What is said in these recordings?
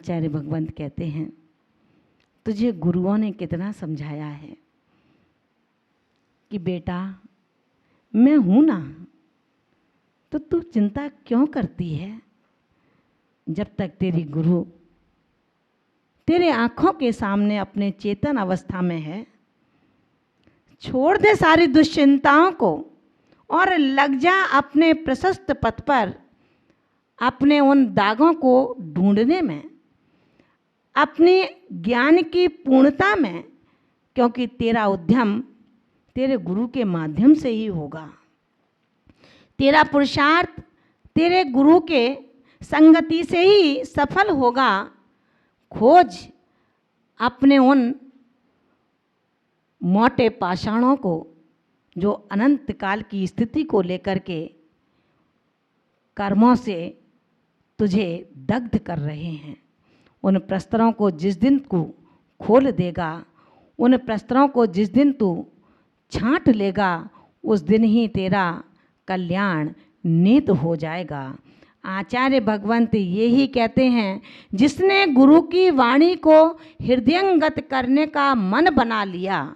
आचार्य भगवंत कहते हैं, तुझे गुरुओं ने कितना समझाया है कि बेटा मैं हूं ना, तो तू चिंता क्यों करती है। जब तक तेरी गुरु तेरे आंखों के सामने अपने चेतन अवस्था में है, छोड़ दे सारी दुश्चिंताओं को और लग जा अपने प्रशस्त पथ पर, अपने उन दागों को ढूंढने में, अपनी ज्ञान की पूर्णता में, क्योंकि तेरा उद्यम तेरे गुरु के माध्यम से ही होगा। तेरा पुरुषार्थ तेरे गुरु के संगति से ही सफल होगा। खोज अपने उन मोटे पाषाणों को जो अनंत काल की स्थिति को लेकर के कर्मों से तुझे दग्ध कर रहे हैं। उन प्रस्तरों को जिस दिन तू खोल देगा, उन प्रस्तरों को जिस दिन तू छांट लेगा, उस दिन ही तेरा कल्याण निहित हो जाएगा। आचार्य भगवंत यही कहते हैं, जिसने गुरु की वाणी को हृदयंगत करने का मन बना लिया,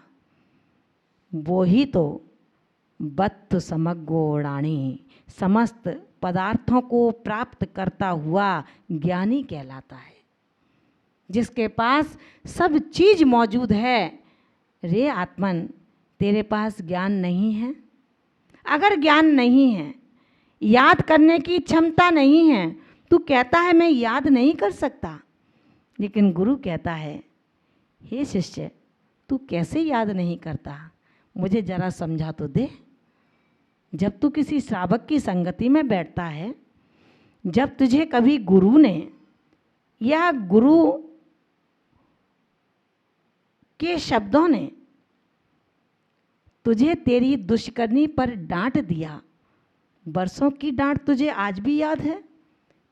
वो ही तो बत्त समग्गोड़ाणी समस्त पदार्थों को प्राप्त करता हुआ ज्ञानी कहलाता है। जिसके पास सब चीज मौजूद है। रे आत्मन, तेरे पास ज्ञान नहीं है? अगर ज्ञान नहीं है, याद करने की क्षमता नहीं है, तू कहता है मैं याद नहीं कर सकता। लेकिन गुरु कहता है, हे शिष्य, तू कैसे याद नहीं करता, मुझे जरा समझा तो दे। जब तू किसी श्रावक की संगति में बैठता है, जब तुझे कभी गुरु ने या गुरु के शब्दों ने तुझे तेरी दुष्कर्मी पर डांट दिया, बरसों की डांट तुझे आज भी याद है?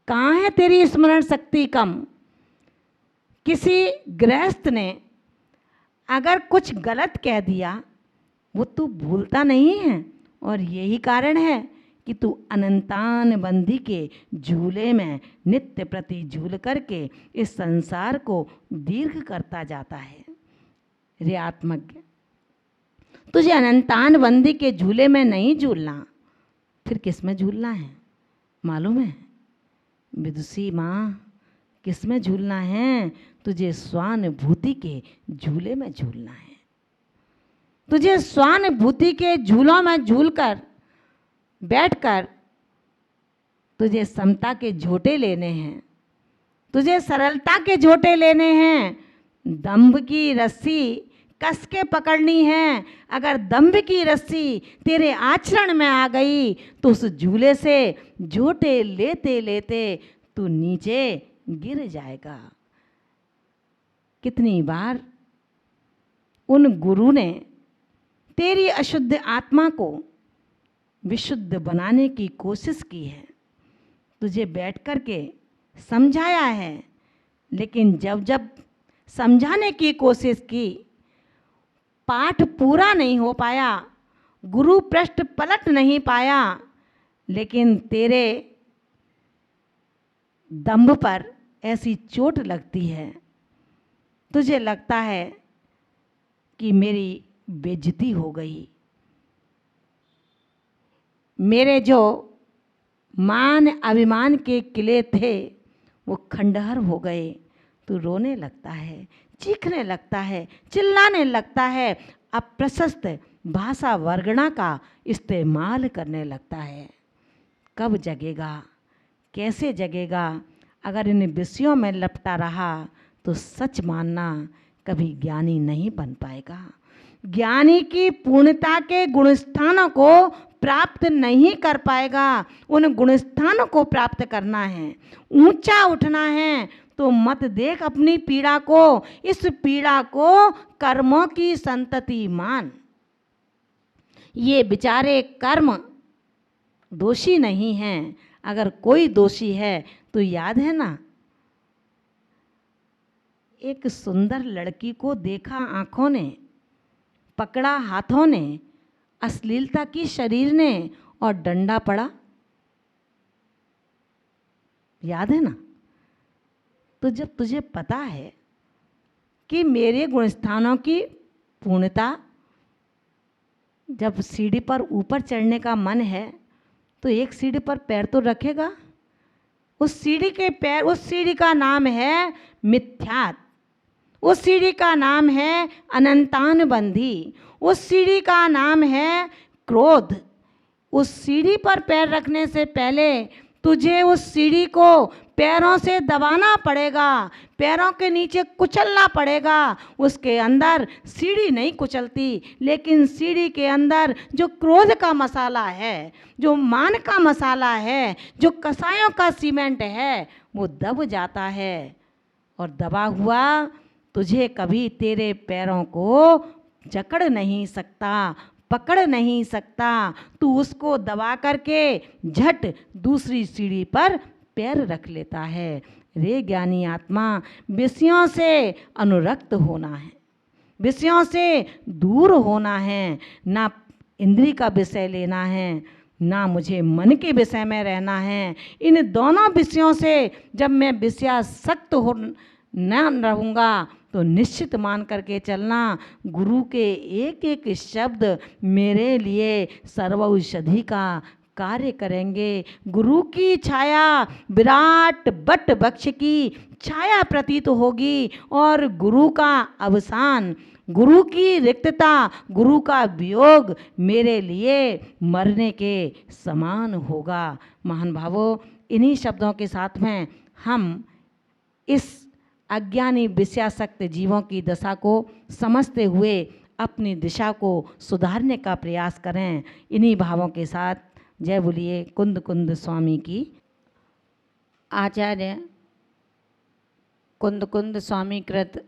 कहाँ है तेरी स्मरण शक्ति कम? किसी गृहस्थ ने अगर कुछ गलत कह दिया, वो तू भूलता नहीं है। और यही कारण है कि तू अनंतान बंदी के झूले में नित्य प्रति झूल करके इस संसार को दीर्घ करता जाता है। रे आत्मज्ञ, तुझे अनंतान बंदी के झूले में नहीं झूलना, फिर किस में झूलना है मालूम है? विदुषी माँ, किस में झूलना है? तुझे स्वानुभूति के झूले में झूलना है। तुझे स्वानुभूति के झूलों में झूलकर बैठकर तुझे समता के झोंटे लेने हैं, तुझे सरलता के झोंटे लेने हैं। दंभ की रस्सी कस के पकड़नी है। अगर दंभ की रस्सी तेरे आचरण में आ गई तो उस झूले से झोंटे लेते लेते तू नीचे गिर जाएगा। कितनी बार उन गुरु ने तेरी अशुद्ध आत्मा को विशुद्ध बनाने की कोशिश की है, तुझे बैठ कर के समझाया है। लेकिन जब जब समझाने की कोशिश की, पाठ पूरा नहीं हो पाया, गुरु पृष्ठ पलट नहीं पाया, लेकिन तेरे दंभ पर ऐसी चोट लगती है, तुझे लगता है कि मेरी बेइज्जती हो गई, मेरे जो मान अभिमान के किले थे वो खंडहर हो गए। तू रोने लगता है, चीखने लगता है, चिल्लाने लगता है, अप्रशस्त भाषा वर्गणा का इस्तेमाल करने लगता है। कब जगेगा, कैसे जगेगा? अगर इन विषयों में लपटा रहा तो सच मानना कभी ज्ञानी नहीं बन पाएगा। ज्ञानी की पूर्णता के गुणस्थानों को प्राप्त नहीं कर पाएगा। उन गुणस्थानों को प्राप्त करना है, ऊंचा उठना है, तो मत देख अपनी पीड़ा को, इस पीड़ा को कर्मों की संतति मान। ये बेचारे कर्म दोषी नहीं हैं। अगर कोई दोषी है तो याद है ना, एक सुंदर लड़की को देखा आंखों ने, पकड़ा हाथों ने, अश्लीलता की शरीर ने और डंडा पड़ा, याद है ना? तो जब तुझे पता है कि मेरे गुणस्थानों की पूर्णता, जब सीढ़ी पर ऊपर चढ़ने का मन है तो एक सीढ़ी पर पैर तो रखेगा। उस सीढ़ी के पैर, उस सीढ़ी का नाम है मिथ्यात, उस सीढ़ी का नाम है अनंतानुबंधी, उस सीढ़ी का नाम है क्रोध। उस सीढ़ी पर पैर रखने से पहले तुझे उस सीढ़ी को पैरों से दबाना पड़ेगा, पैरों के नीचे कुचलना पड़ेगा। उसके अंदर सीढ़ी नहीं कुचलती, लेकिन सीढ़ी के अंदर जो क्रोध का मसाला है, जो मान का मसाला है, जो कसायों का सीमेंट है, वो दब जाता है। और दबा हुआ तुझे कभी तेरे पैरों को जकड़ नहीं सकता, पकड़ नहीं सकता। तू उसको दबा करके झट दूसरी सीढ़ी पर पैर रख लेता है। रे ज्ञानी आत्मा, विषयों से अनुरक्त होना है, विषयों से दूर होना है, ना इंद्री का विषय लेना है, ना मुझे मन के विषय में रहना है। इन दोनों विषयों से जब मैं विषयासक्त हो न रहूँगा तो निश्चित मान करके चलना, गुरु के एक एक शब्द मेरे लिए सर्वौषधि का कार्य करेंगे। गुरु की छाया विराट बट वृक्ष की छाया प्रतीत होगी, और गुरु का अवसान, गुरु की रिक्तता, गुरु का वियोग मेरे लिए मरने के समान होगा। महान भावों, इन्हीं शब्दों के साथ में हम इस अज्ञानी विषयासक्त जीवों की दशा को समझते हुए अपनी दिशा को सुधारने का प्रयास करें। इन्हीं भावों के साथ जय बोलिए कुंद कुंद स्वामी की। आचार्य कुंद कुंद स्वामी कृत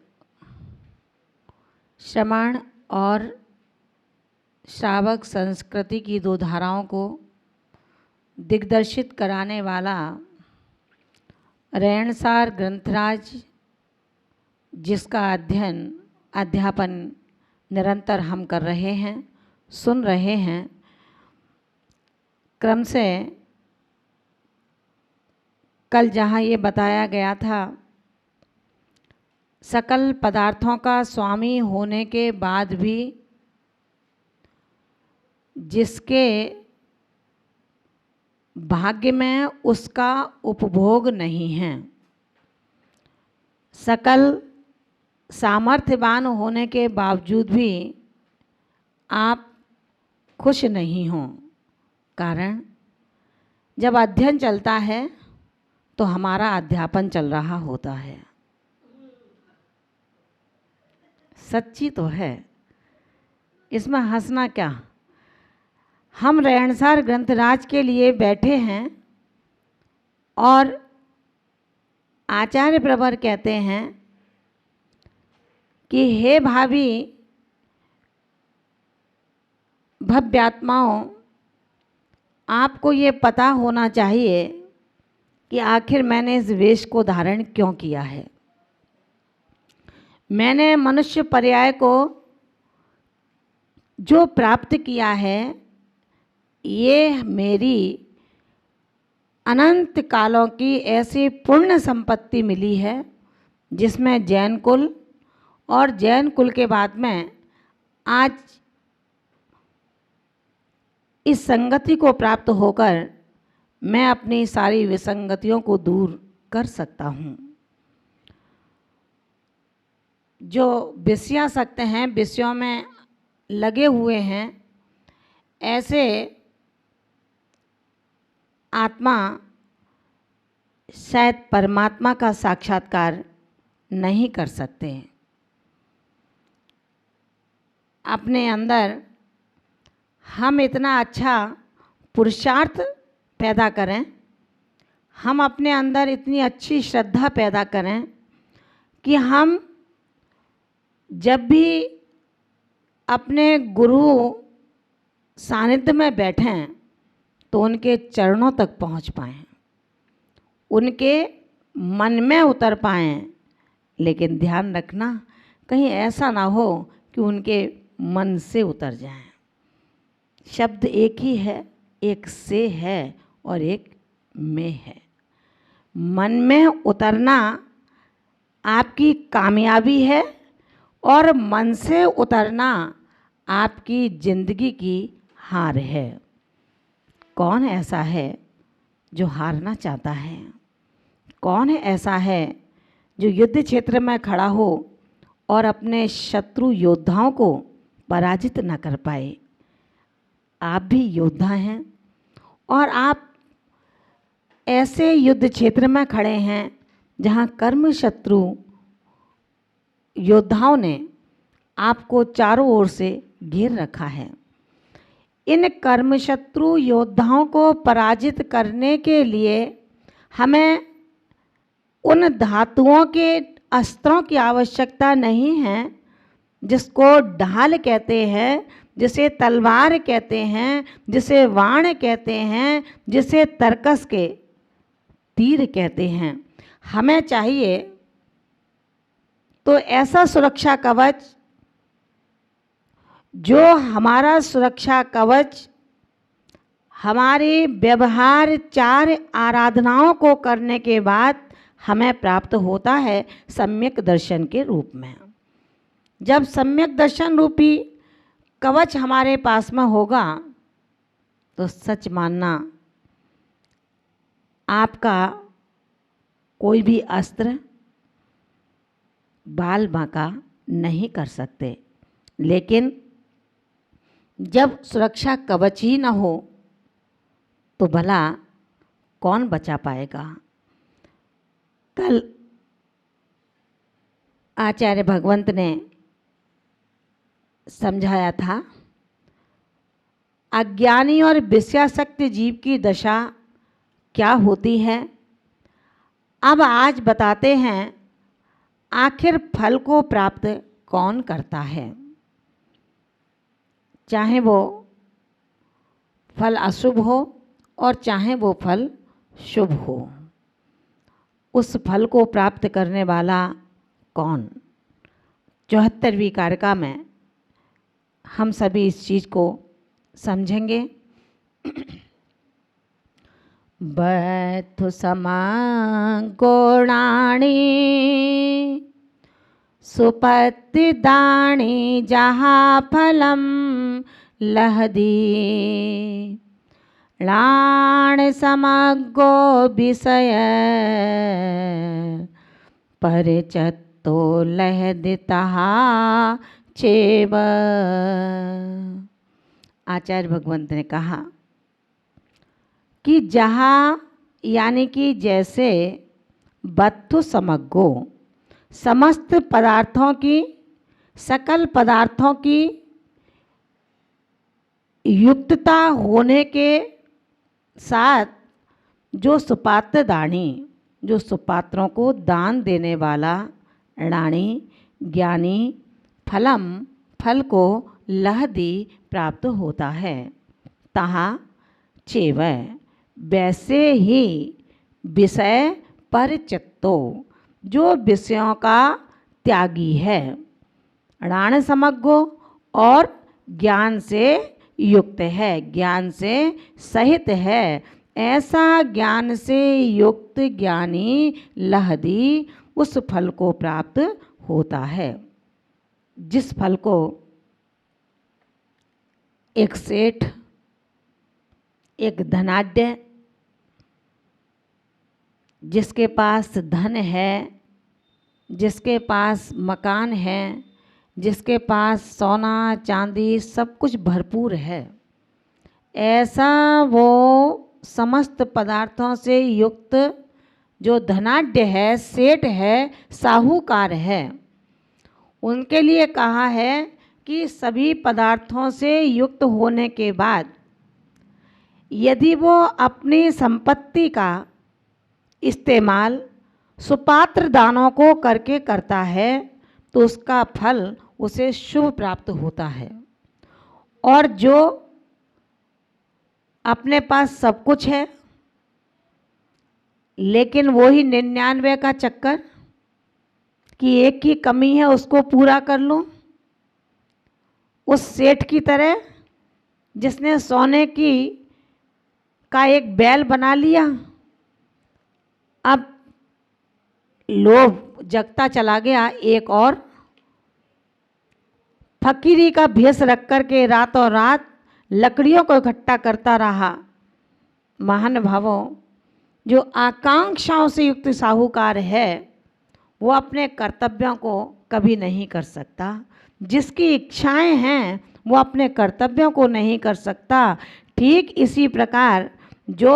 श्रमण और श्रावक संस्कृति की दो धाराओं को दिग्दर्शित कराने वाला रेणसार ग्रंथराज, जिसका अध्यापन निरंतर हम कर रहे हैं, सुन रहे हैं, क्रम से कल जहाँ ये बताया गया था, सकल पदार्थों का स्वामी होने के बाद भी जिसके भाग्य में उसका उपभोग नहीं है, सकल सामर्थ्यवान होने के बावजूद भी आप खुश नहीं हो। कारण जब अध्ययन चलता है तो हमारा अध्यापन चल रहा होता है। सच्ची तो है, इसमें हंसना क्या। हम रेणसार ग्रंथराज के लिए बैठे हैं और आचार्य प्रवर कहते हैं कि हे भावी भव्यात्माओं, आपको ये पता होना चाहिए कि आखिर मैंने इस वेश को धारण क्यों किया है। मैंने मनुष्य पर्याय को जो प्राप्त किया है, ये मेरी अनंत कालों की ऐसी पूर्ण संपत्ति मिली है, जिसमें जैन कुल और जैन कुल के बाद में आज इस संगति को प्राप्त होकर मैं अपनी सारी विसंगतियों को दूर कर सकता हूँ। जो विषयासक्त हैं, विषयों में लगे हुए हैं, ऐसे आत्मा शायद परमात्मा का साक्षात्कार नहीं कर सकते। अपने अंदर हम इतना अच्छा पुरुषार्थ पैदा करें, हम अपने अंदर इतनी अच्छी श्रद्धा पैदा करें कि हम जब भी अपने गुरु सानिध्य में बैठें तो उनके चरणों तक पहुंच पाएं, उनके मन में उतर पाएं। लेकिन ध्यान रखना, कहीं ऐसा ना हो कि उनके मन से उतर जाएं। शब्द एक ही है, एक से है और एक में है। मन में उतरना आपकी कामयाबी है और मन से उतरना आपकी जिंदगी की हार है। कौन ऐसा है जो हारना चाहता है? कौन ऐसा है जो युद्ध क्षेत्र में खड़ा हो और अपने शत्रु योद्धाओं को पराजित न कर पाए? आप भी योद्धा हैं और आप ऐसे युद्ध क्षेत्र में खड़े हैं जहां कर्म शत्रु योद्धाओं ने आपको चारों ओर से घेर रखा है। इन कर्म शत्रु योद्धाओं को पराजित करने के लिए हमें उन धातुओं के अस्त्रों की आवश्यकता नहीं है जिसको ढाल कहते हैं, जिसे तलवार कहते हैं, जिसे वाण कहते हैं, जिसे तरकस के तीर कहते हैं। हमें चाहिए तो ऐसा सुरक्षा कवच जो हमारा सुरक्षा कवच हमारे व्यवहार चार आराधनाओं को करने के बाद हमें प्राप्त होता है सम्यक दर्शन के रूप में। जब सम्यक दर्शन रूपी कवच हमारे पास में होगा तो सच मानना आपका कोई भी अस्त्र बाल बांका नहीं कर सकते। लेकिन जब सुरक्षा कवच ही न हो तो भला कौन बचा पाएगा? कल आचार्य भगवंत ने समझाया था, अज्ञानी और विषयासक्त जीव की दशा क्या होती है। अब आज बताते हैं आखिर फल को प्राप्त कौन करता है। चाहे वो फल अशुभ हो और चाहे वो फल शुभ हो, उस फल को प्राप्त करने वाला कौन? 74वीं कारिका में हम सभी इस चीज़ को समझेंगे। बथु समागुणाणि सुपतिदानि जहाँ फलम लहदी णाण समग्गो विषय परिचत्तो लहदितः चेव। आचार्य भगवंत ने कहा कि जहाँ यानी कि जैसे बत्थु समग्गो समस्त पदार्थों की, सकल पदार्थों की युक्तता होने के साथ जो सुपात्र दानी, जो सुपात्रों को दान देने वाला रानी ज्ञानी फलम फल को लहदी प्राप्त होता है, तहा चेव वैसे ही विषय परिचित्तो जो विषयों का त्यागी है, राण समग्गो और ज्ञान से युक्त है, ज्ञान से सहित है, ऐसा ज्ञान से युक्त ज्ञानी लहदी उस फल को प्राप्त होता है जिस फल को एक सेठ, एक धनाढ्य, जिसके पास धन है, जिसके पास मकान है, जिसके पास सोना चांदी सब कुछ भरपूर है, ऐसा वो समस्त पदार्थों से युक्त जो धनाढ्य है, सेठ है, साहूकार है, उनके लिए कहा है कि सभी पदार्थों से युक्त होने के बाद यदि वो अपनी संपत्ति का इस्तेमाल सुपात्र दानों को करके करता है तो उसका फल उसे शुभ प्राप्त होता है। और जो अपने पास सब कुछ है लेकिन वो ही 99 का चक्कर कि एक की कमी है उसको पूरा कर लूं, उस सेठ की तरह जिसने सोने की का एक बैल बना लिया, अब लोभ जगता चला गया। एक और फकीरी का भेष रख कर के रातों रात लकड़ियों को इकट्ठा करता रहा। महानुभावों, जो आकांक्षाओं से युक्त साहूकार है वो अपने कर्तव्यों को कभी नहीं कर सकता। जिसकी इच्छाएं हैं वो अपने कर्तव्यों को नहीं कर सकता। ठीक इसी प्रकार जो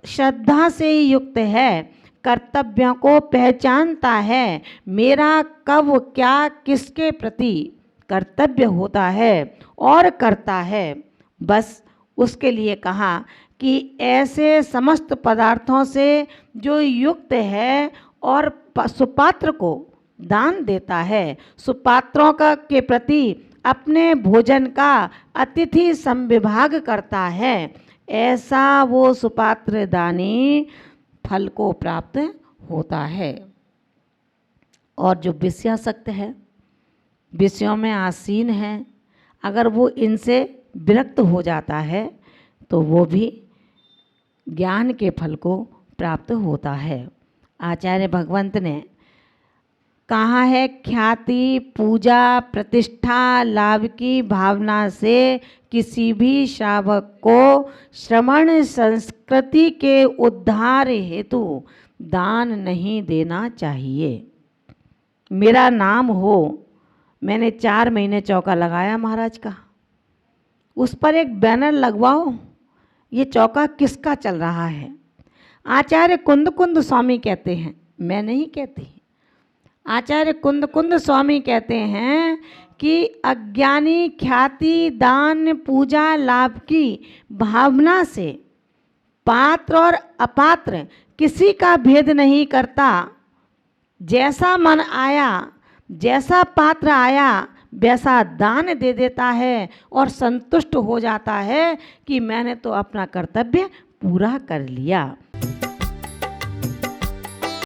श्रद्धा से ही युक्त है, कर्तव्यों को पहचानता है, मेरा कब क्या किसके प्रति कर्तव्य होता है और करता है, बस उसके लिए कहा कि ऐसे समस्त पदार्थों से जो युक्त है और सुपात्र को दान देता है, सुपात्रों का के प्रति अपने भोजन का अतिथि संविभाग करता है, ऐसा वो सुपात्र दानी फल को प्राप्त होता है। और जो विषयासक्त है, विषयों में आसीन है, अगर वो इनसे विरक्त हो जाता है तो वो भी ज्ञान के फल को प्राप्त होता है। आचार्य भगवंत ने कहा है, ख्याति, पूजा, प्रतिष्ठा, लाभ की भावना से किसी भी श्रावक को श्रवण संस्कृति के उद्धार हेतु दान नहीं देना चाहिए। मेरा नाम हो, मैंने 4 महीने चौका लगाया महाराज का, उस पर एक बैनर लगवाओ, ये चौका किसका चल रहा है। आचार्य कुंद कुंद स्वामी कहते हैं, मैं नहीं कहती, आचार्य कुंद कुंद स्वामी कहते हैं कि अज्ञानी ख्याति, दान, पूजा, लाभ की भावना से पात्र और अपात्र किसी का भेद नहीं करता। जैसा मन आया, जैसा पात्र आया, वैसा दान दे देता है और संतुष्ट हो जाता है कि मैंने तो अपना कर्तव्य पूरा कर लिया।